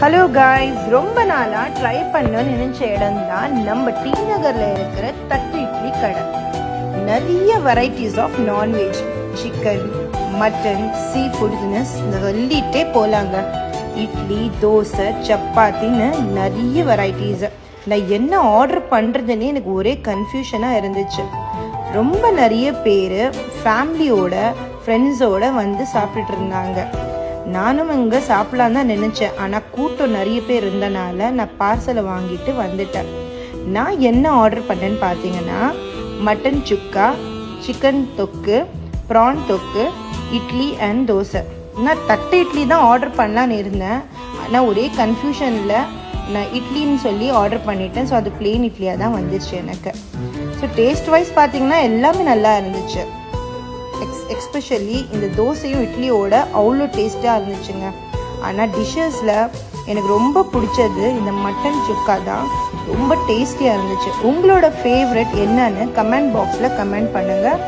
Hello guys, ரொம்ப நாளாக try பண்ணணும்னு நினச்ச இடம் தான் நம்ம டி நகரில் இருக்கிற தட்டு இட்லி கடை. நிறைய varieties of non veg, chicken, mutton, sea ஃபுட்ஸ்னு சொல்லிட்டே போகலாங்க. இட்லி, தோசை, சப்பாத்தின்னு நிறைய வெரைட்டிஸ். நான் என்ன ஆர்டர் பண்ணுறதுன்னே எனக்கு ஒரே கன்ஃபியூஷனாக இருந்துச்சு. ரொம்ப நிறைய பேர் ஃபேமிலியோட ஃப்ரெண்ட்ஸோடு வந்து சாப்பிட்டுட்டு இருந்தாங்க. நானும் இங்கே சாப்பிட்லான்னு தான் நினச்சேன். ஆனால் கூட்டம் நிறைய பேர் இருந்தனால நான் பார்சலை வாங்கிட்டு வந்துட்டேன். நான் என்ன ஆர்டர் பண்ணேன்னு பார்த்தீங்கன்னா, மட்டன் சுக்கா, சிக்கன் தொக்கு, ப்ரான் தொக்கு, இட்லி அண்ட் தோசை. நான் தட்டு இட்லி தான் ஆர்டர் பண்ணலான்னு இருந்தேன். ஆனால் ஒரே கன்ஃபியூஷனில் நான் இட்லின்னு சொல்லி ஆர்டர் பண்ணிட்டேன். ஸோ அது பிளெயின் இட்லியாக தான் வந்துச்சு எனக்கு. ஸோ டேஸ்ட் வைஸ் பார்த்தீங்கன்னா எல்லாமே நல்லா இருந்துச்சு. எக்ஸ்பெஷலி இந்த தோசையும் இட்லியோட அவ்வளோ டேஸ்ட்டாக இருந்துச்சுங்க. ஆனால் டிஷ்ஷஸில் எனக்கு ரொம்ப பிடிச்சது இந்த மட்டன் சுக்கா தான். ரொம்ப டேஸ்டியாக இருந்துச்சு. உங்களோட ஃபேவரட் என்னன்னு கமெண்ட் பாக்ஸில் கமெண்ட் பண்ணுங்கள்.